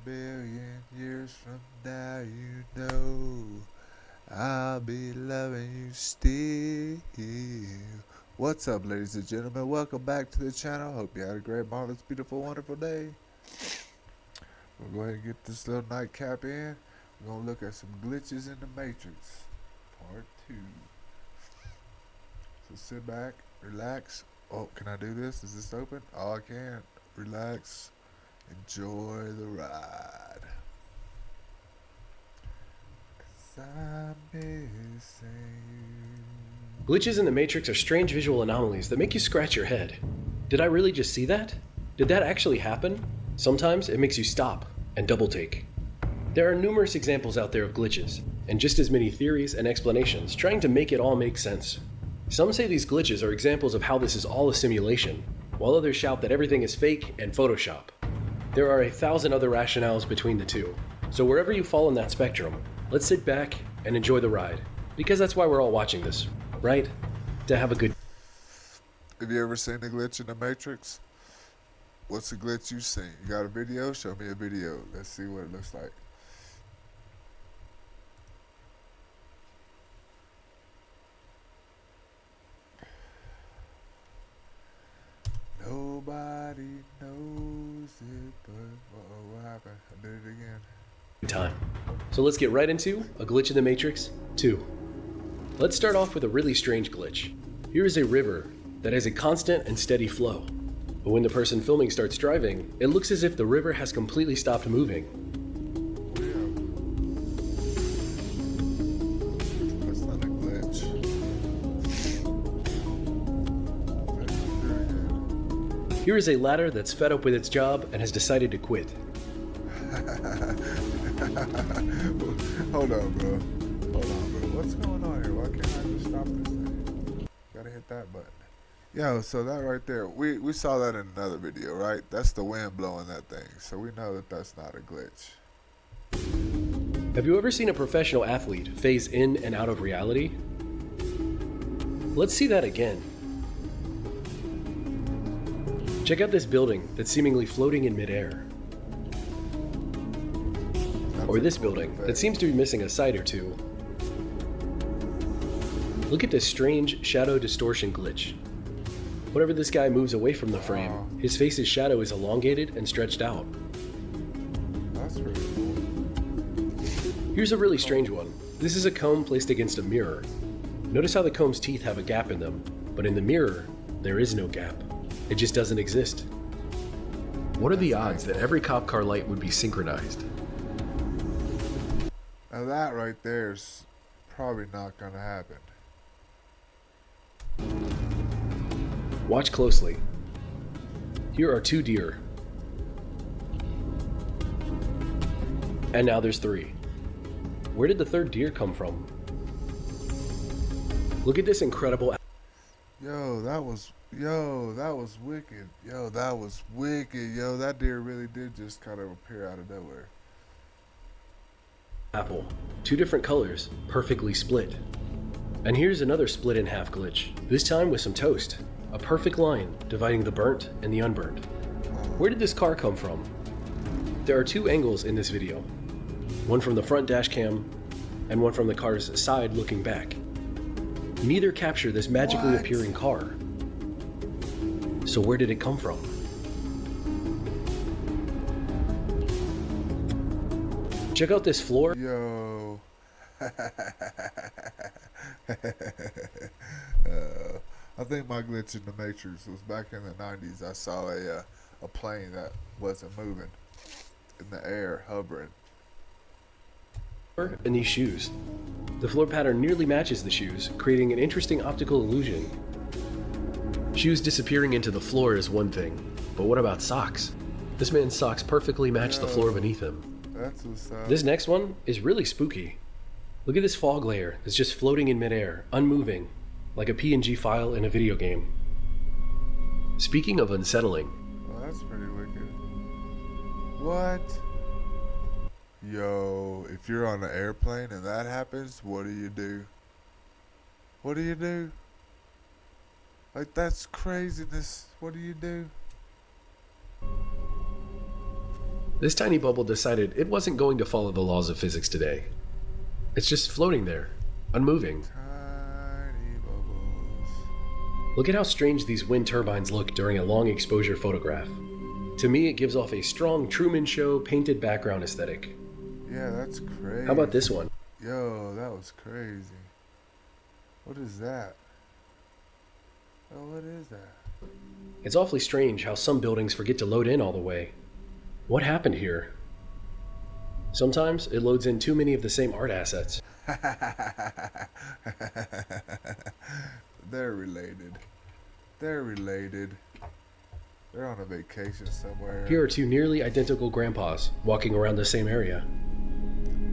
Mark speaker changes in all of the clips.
Speaker 1: billion years from now, you know I'll be loving you still. What's up, ladies and gentlemen? Welcome back to the channel. Hope you had a great, marvelous, beautiful, wonderful day. We'll go ahead and get this little nightcap in. We're going to look at some glitches in the Matrix, part 2. So sit back, relax. Oh, can I do this? Is this open? Oh, I can. Relax. Enjoy the ride. 'Cause I'm missing you.
Speaker 2: Glitches in the Matrix are strange visual anomalies that make you scratch your head. Did I really just see that? Did that actually happen? Sometimes it makes you stop and double take. There are numerous examples out there of glitches, and just as many theories and explanations trying to make it all make sense. Some say these glitches are examples of how this is all a simulation, while others shout that everything is fake and Photoshop. There are 1,000 other rationales between the two, so wherever you fall on that spectrum, let's sit back and enjoy the ride, because that's why we're all watching this, right? To have a good.
Speaker 1: Have you ever seen a glitch in the Matrix? What's the glitch you've seen? You got a video? Show me a video. Let's see what it looks like. Nobody knows it, but what happened? I did it again.
Speaker 2: Time. So let's get right into A Glitch in the Matrix 2. Let's start off with a really strange glitch. Here is a river that has a constant and steady flow. But when the person filming starts driving, it looks as if the river has completely stopped moving.
Speaker 1: That's not a glitch.
Speaker 2: Here is a ladder that's fed up with its job and has decided to quit.
Speaker 1: Hold on, bro. What's going on here? Why can't I just stop this thing? Gotta hit that button. Yo, so that right there, we saw that in another video, right? That's the wind blowing that thing. So we know that that's not a glitch.
Speaker 2: Have you ever seen a professional athlete phase in and out of reality? Let's see that again. Check out this building that's seemingly floating in midair. Or this building that seems to be missing a side or two. Look at this strange shadow distortion glitch. Whenever this guy moves away from the frame, his face's shadow is elongated and stretched out.
Speaker 1: That's pretty cool.
Speaker 2: Here's a really strange one. This is a comb placed against a mirror. Notice how the comb's teeth have a gap in them, but in the mirror, there is no gap. It just doesn't exist. What are the odds that every cop car light would be synchronized?
Speaker 1: Now that right there is probably not gonna happen.
Speaker 2: Watch closely. Here are 2 deer. And now there's 3. Where did the 3rd deer come from? Look at this incredible.
Speaker 1: Yo, that was wicked. Yo, that was wicked. Yo, that deer really did just kind of appear out of nowhere.
Speaker 2: Apple. 2 different colors, perfectly split. And here's another split in half glitch, this time with some toast. A perfect line dividing the burnt and the unburnt. Where did this car come from? There are 2 angles in this video. One from the front dash cam, and one from the car's side looking back. Neither capture this magically appearing car. So where did it come from? Check out this floor.
Speaker 1: Yo. I think my glitch in the Matrix was back in the 90s. I saw a plane that wasn't moving in the air, hovering.
Speaker 2: And these shoes. The floor pattern nearly matches the shoes, creating an interesting optical illusion. Shoes disappearing into the floor is one thing, but what about socks? This man's socks perfectly match the floor beneath him.
Speaker 1: That's what's up.
Speaker 2: This next one is really spooky. Look at this fog layer that's just floating in midair, unmoving, like a PNG file in a video game. Speaking of unsettling.
Speaker 1: Well, that's pretty wicked. What? Yo, if you're on an airplane and that happens, what do you do? What do you do? Like, that's craziness. What do you do?
Speaker 2: This tiny bubble decided it wasn't going to follow the laws of physics today. It's just floating there, unmoving.
Speaker 1: Tiny bubbles.
Speaker 2: Look at how strange these wind turbines look during a long exposure photograph. To me, it gives off a strong Truman Show painted background aesthetic.
Speaker 1: Yeah, that's crazy.
Speaker 2: How about this one?
Speaker 1: Yo, that was crazy. What is that? Oh, what is that?
Speaker 2: It's awfully strange how some buildings forget to load in all the way. What happened here? Sometimes it loads in too many of the same art assets.
Speaker 1: They're related. They're related. They're on a vacation somewhere.
Speaker 2: Here are two nearly identical grandpas walking around the same area.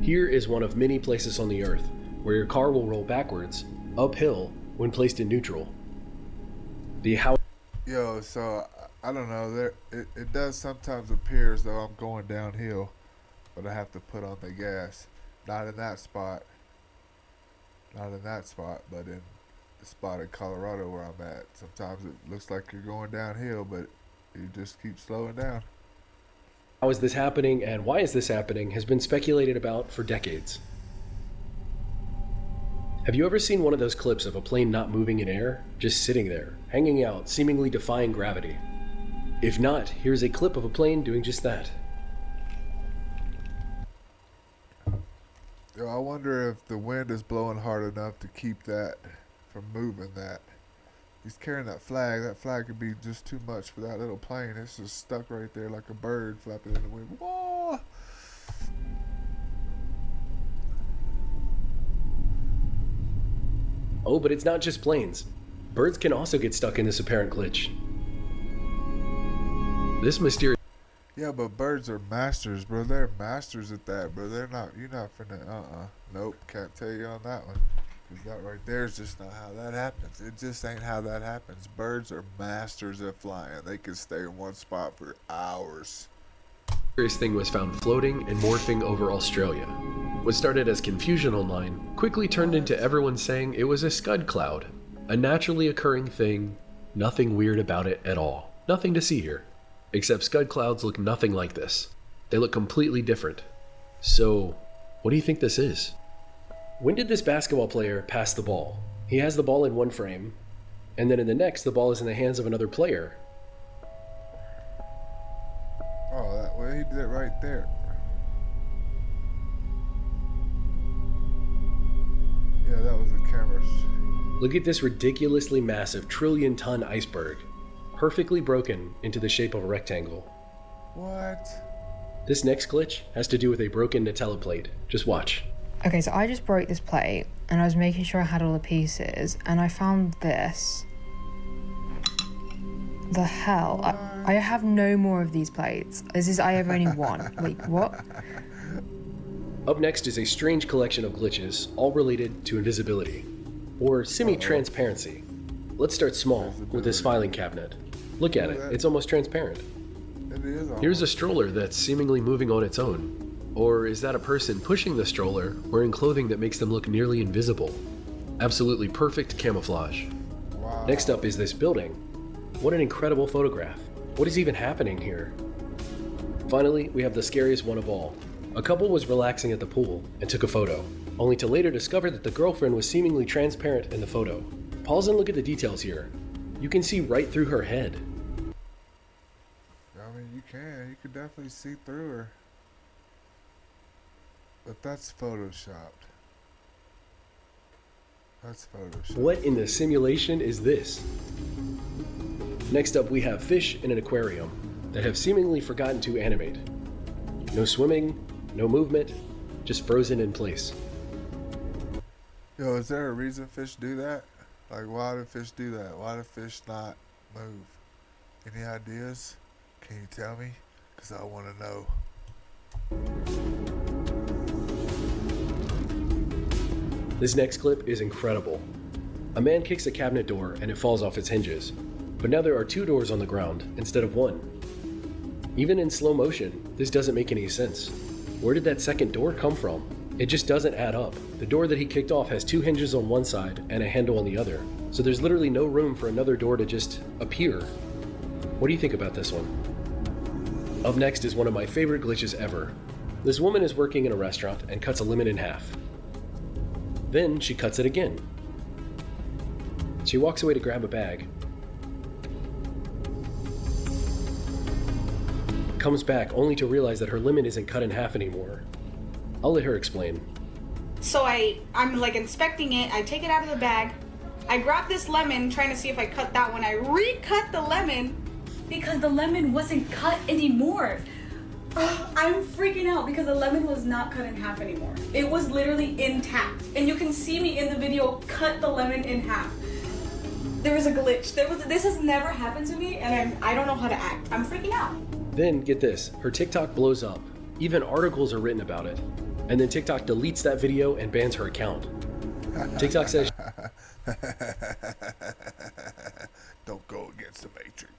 Speaker 2: Here is one of many places on the earth where your car will roll backwards, uphill, when placed in neutral. The house.
Speaker 1: Yo, so I don't know. It does sometimes appear as though I'm going downhill, but I have to put on the gas. Not in that spot. Not in that spot, but in the spot in Colorado where I'm at. Sometimes it looks like you're going downhill, but you just keep slowing down.
Speaker 2: How is this happening and why is this happening has been speculated about for decades. Have you ever seen one of those clips of a plane not moving in air, just sitting there, hanging out, seemingly defying gravity? If not, here's a clip of a plane doing just that.
Speaker 1: Yo, I wonder if the wind is blowing hard enough to keep that from moving that. He's carrying that flag. That flag could be just too much for that little plane. It's just stuck right there like a bird flapping in the wind. Whoa!
Speaker 2: Oh, but it's not just planes. Birds can also get stuck in this apparent glitch. This mysterious.
Speaker 1: Yeah, but birds are masters, bro. They're masters at that, bro. They're not. You're not finna. Nope. Can't tell you on that one. Cause that right there is just not how that happens. It just ain't how that happens. Birds are masters at flying. They can stay in one spot for hours.
Speaker 2: This thing was found floating and morphing over Australia. What started as confusion online quickly turned into everyone saying it was a scud cloud, a naturally occurring thing, nothing weird about it at all. Nothing to see here. Except scud clouds look nothing like this. They look completely different. So, what do you think this is? When did this basketball player pass the ball? He has the ball in one frame, and then in the next, the ball is in the hands of another player.
Speaker 1: Oh, that way he did it right there. Yeah, that was the cameras.
Speaker 2: Look at this ridiculously massive trillion-ton iceberg, perfectly broken into the shape of a rectangle.
Speaker 1: What?
Speaker 2: This next glitch has to do with a broken Nutella plate. Just watch.
Speaker 3: Okay, so I just broke this plate and I was making sure I had all the pieces and I found this. The hell? I have no more of these plates. I have only one. Wait, what?
Speaker 2: Up next is a strange collection of glitches, all related to invisibility, or semi-transparency. Let's start small with this filing cabinet. Look at it, it's almost transparent.
Speaker 1: It is.
Speaker 2: Here's a stroller that's seemingly moving on its own. Or is that a person pushing the stroller wearing clothing that makes them look nearly invisible? Absolutely perfect camouflage.
Speaker 1: Wow.
Speaker 2: Next up is this building. What an incredible photograph. What is even happening here? Finally, we have the scariest one of all. A couple was relaxing at the pool and took a photo, only to later discover that the girlfriend was seemingly transparent in the photo. Pause and look at the details here. You can see right through her head.
Speaker 1: I mean, you can. You could definitely see through her. But that's photoshopped. That's photoshopped.
Speaker 2: What in the simulation is this? Next up, we have fish in an aquarium that have seemingly forgotten to animate. No swimming, no movement, just frozen in place.
Speaker 1: Yo, is there a reason fish do that? Like, why do fish do that? Why do fish not move? Any ideas? Can you tell me? Because I want to know.
Speaker 2: This next clip is incredible. A man kicks a cabinet door and it falls off its hinges. But now there are two doors on the ground instead of one. Even in slow motion, this doesn't make any sense. Where did that second door come from? It just doesn't add up. The door that he kicked off has two hinges on one side and a handle on the other. So there's literally no room for another door to just appear. What do you think about this one? Up next is one of my favorite glitches ever. This woman is working in a restaurant and cuts a lemon in half. Then she cuts it again. She walks away to grab a bag. Comes back only to realize that her lemon isn't cut in half anymore. I'll let her explain.
Speaker 4: So I'm like inspecting it, I take it out of the bag, I grab this lemon trying to see if I cut that one, I recut the lemon because the lemon wasn't cut anymore. Ugh, I'm freaking out because the lemon was not cut in half anymore. It was literally intact. And you can see me in the video cut the lemon in half. There was a glitch. This has never happened to me and I don't know how to act. I'm freaking out.
Speaker 2: Then, get this, her TikTok blows up. Even articles are written about it. And then TikTok deletes that video and bans her account. TikTok says
Speaker 1: don't go against the Matrix.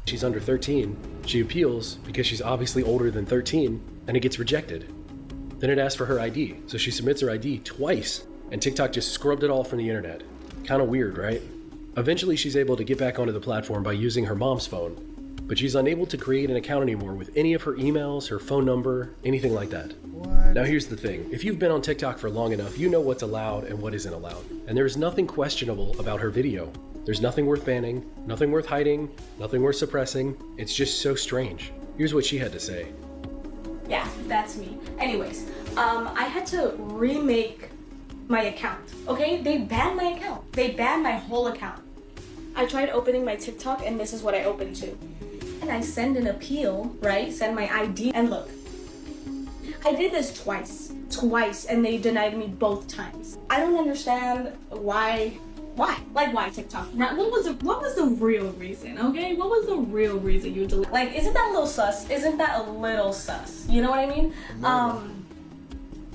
Speaker 2: She's under 13. She appeals because she's obviously older than 13, and it gets rejected. Then it asks for her ID, so she submits her ID twice, and TikTok just scrubbed it all from the internet. Kinda weird, right? Eventually she's able to get back onto the platform by using her mom's phone, but she's unable to create an account anymore with any of her emails, her phone number, anything like that.
Speaker 1: What?
Speaker 2: Now here's the thing, if you've been on TikTok for long enough, you know what's allowed and what isn't allowed. And there's nothing questionable about her video. There's nothing worth banning, nothing worth hiding, nothing worth suppressing. It's just so strange. Here's what she had to say.
Speaker 4: Yeah, that's me. Anyways, I had to remake my account, okay? They banned my account. They banned my whole account. I tried opening my TikTok and this is what I opened to. And I send an appeal, right? Send my ID and look. I did this twice, and they denied me both times. I don't understand why? Like why TikTok? Now, what was the real reason, okay? What was the real reason you deleted? Like, isn't that a little sus? Isn't that a little sus? You know what I mean?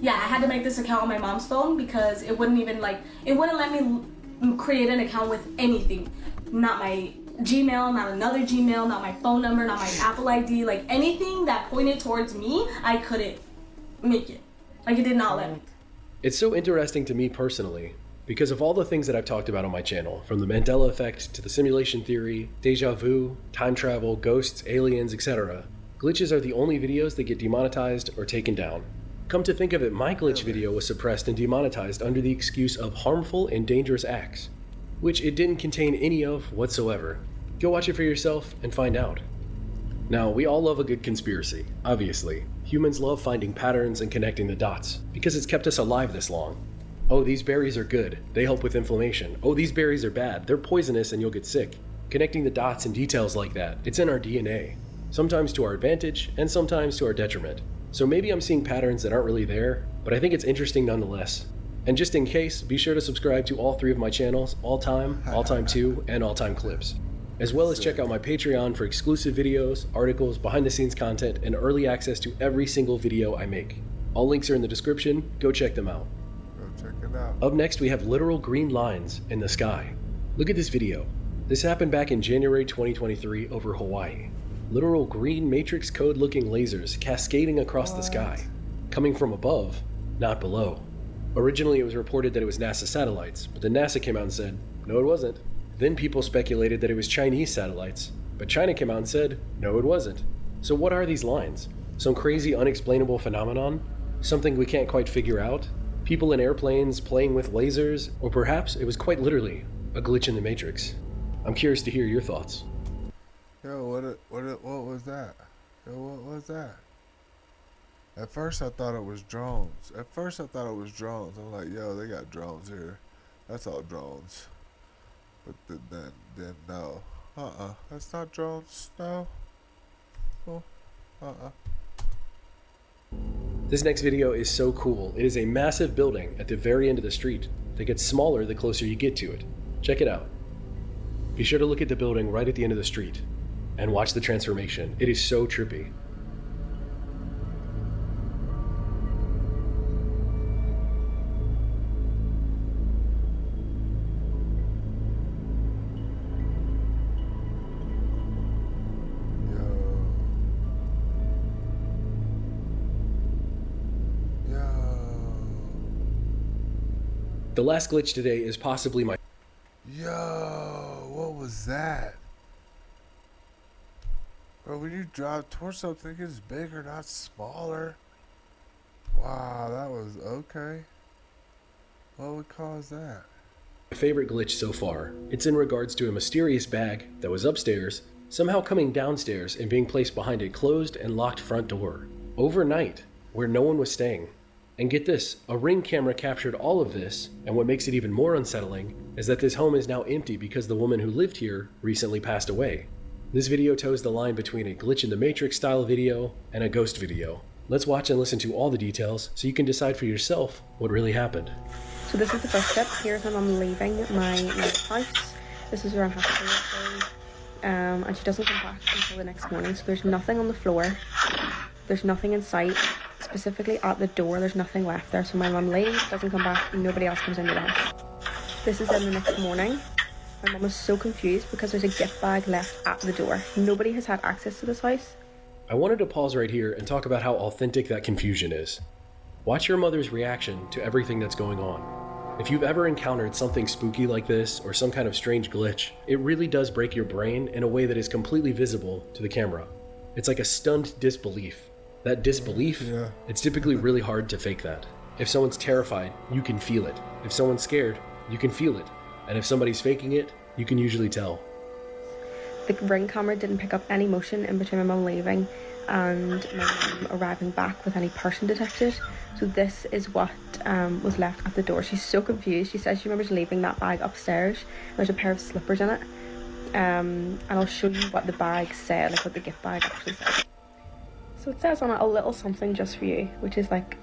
Speaker 4: Yeah, I had to make this account on my mom's phone because it wouldn't let me create an account with anything. Not my Gmail, not another Gmail, not my phone number, not my Apple ID, like anything that pointed towards me, I couldn't make it. Like, it did not let me.
Speaker 2: It's so interesting to me personally, because of all the things that I've talked about on my channel, from the Mandela effect to the simulation theory, deja vu, time travel, ghosts, aliens, etc. Glitches are the only videos that get demonetized or taken down. Come to think of it, my glitch video was suppressed and demonetized under the excuse of harmful and dangerous acts, which it didn't contain any of whatsoever. Go watch it for yourself and find out. Now, we all love a good conspiracy, obviously. Humans love finding patterns and connecting the dots, because it's kept us alive this long. Oh, these berries are good, they help with inflammation. Oh, these berries are bad, they're poisonous and you'll get sick. Connecting the dots and details like that, it's in our DNA. Sometimes to our advantage, and sometimes to our detriment. So maybe I'm seeing patterns that aren't really there, but I think it's interesting nonetheless. And just in case, be sure to subscribe to all three of my channels, All Time 2, and All Time Clips. As well as check out my Patreon for exclusive videos, articles, behind the scenes content, and early access to every single video I make. All links are in the description, go check them out.
Speaker 1: Go check it out.
Speaker 2: Up next, we have literal green lines in the sky. Look at this video. This happened back in January 2023 over Hawaii. Literal green matrix code looking lasers cascading across the sky, coming from above, not below. Originally, it was reported that it was NASA satellites, but then NASA came out and said, no, it wasn't. Then people speculated that it was Chinese satellites, but China came out and said, no, it wasn't. So what are these lines? Some crazy unexplainable phenomenon? Something we can't quite figure out? People in airplanes playing with lasers? Or perhaps it was quite literally a glitch in the matrix? I'm curious to hear your thoughts.
Speaker 1: Yo, what was that? Yo, what was that? At first I thought it was drones. I'm like, yo, they got drones here. That's all drones. But then no. That's not drones. No. Oh,
Speaker 2: This next video is so cool. It is a massive building at the very end of the street that gets smaller the closer you get to it. Check it out. Be sure to look at the building right at the end of the street and watch the transformation. It is so trippy. The last glitch today is possibly my...
Speaker 1: Yo, what was that? Bro, when you drive towards something, it gets bigger, not smaller. Wow, that was okay. What would cause that?
Speaker 2: My favorite glitch so far. It's in regards to a mysterious bag that was upstairs, somehow coming downstairs and being placed behind a closed and locked front door. Overnight, where no one was staying. And get this, a Ring camera captured all of this, and what makes it even more unsettling is that this home is now empty because the woman who lived here recently passed away. This video toes the line between a glitch in the Matrix style video and a ghost video. Let's watch and listen to all the details so you can decide for yourself what really happened.
Speaker 5: So this is the first clip. Here's my mum leaving my house. This is around 3:30. And she doesn't come back until the next morning. So there's nothing on the floor. There's nothing in sight. Specifically at the door, there's nothing left there. So my mum leaves, doesn't come back, and nobody else comes into the house. This is in the next morning. My mum was so confused because there's a gift bag left at the door. Nobody has had access to this house.
Speaker 2: I wanted to pause right here and talk about how authentic that confusion is. Watch your mother's reaction to everything that's going on. If you've ever encountered something spooky like this or some kind of strange glitch, it really does break your brain in a way that is completely visible to the camera. It's like a stunned disbelief. That disbelief, it's typically really hard to fake that. If someone's terrified, you can feel it. If someone's scared, you can feel it. And if somebody's faking it, you can usually tell.
Speaker 5: The Ring camera didn't pick up any motion in between my mum leaving and my mum arriving back with any person detected. So this is what was left at the door. She's so confused. She says she remembers leaving that bag upstairs. There's a pair of slippers in it. And I'll show you what the bag said, like what the gift bag actually said. So it says on it, a little something just for you, which is like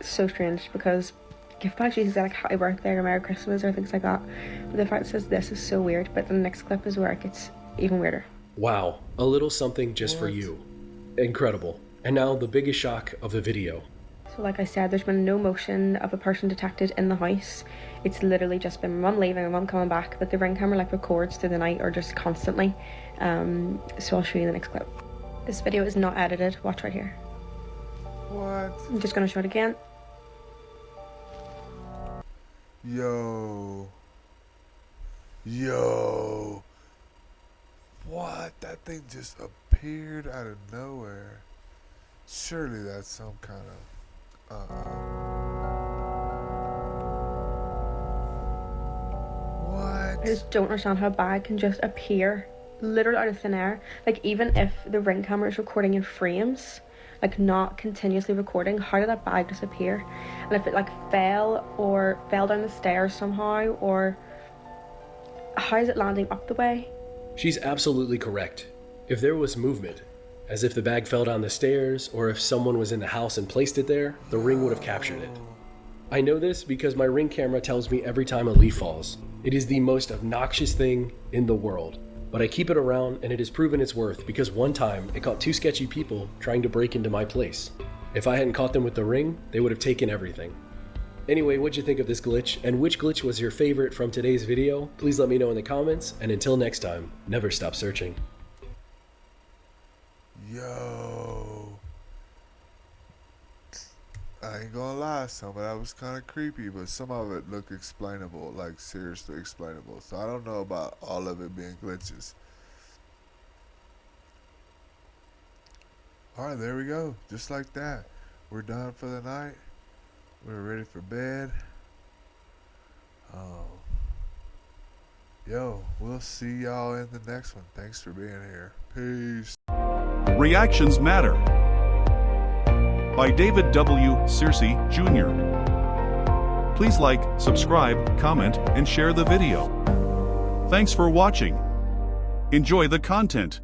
Speaker 5: so strange because gift bags usually say like happy birthday or Merry Christmas or things like that. But the fact it says this is so weird. But the next clip is where it gets even weirder.
Speaker 2: Wow, a little something just for you. Incredible. And now the biggest shock of the video.
Speaker 5: So like I said, there's been no motion of a person detected in the house. It's literally just been my mum leaving, my mum coming back, but the Ring camera like records through the night or just constantly. So I'll show you the next clip. This video is not edited. Watch right here.
Speaker 1: What?
Speaker 5: I'm just gonna show it again.
Speaker 1: Yo. What? That thing just appeared out of nowhere. Surely that's some kind of... What?
Speaker 5: I just don't understand how a bag can just appear literally out of thin air. Like even if the Ring camera is recording in frames, like not continuously recording, how did that bag disappear? And if it like fell down the stairs somehow, or how is it landing up the way?
Speaker 2: She's absolutely correct. If there was movement, as if the bag fell down the stairs, or if someone was in the house and placed it there, the Ring would have captured it. I know this because my Ring camera tells me every time a leaf falls. It is the most obnoxious thing in the world. But I keep it around and it has proven its worth because one time it caught two sketchy people trying to break into my place. If I hadn't caught them with the Ring, they would have taken everything. Anyway, what'd you think of this glitch, and which glitch was your favorite from today's video? Please let me know in the comments, and until next time, never stop searching.
Speaker 1: Yo. I ain't gonna lie, some of that was kind of creepy, but some of it looked explainable, like seriously explainable. So I don't know about all of it being glitches. Alright, there we go. Just like that. We're done for the night. We're ready for bed. Yo, we'll see y'all in the next one. Thanks for being here. Peace.
Speaker 6: Reactions Matter by David W. Searcy, Jr. Please like, subscribe, comment, and share the video. Thanks for watching. Enjoy the content.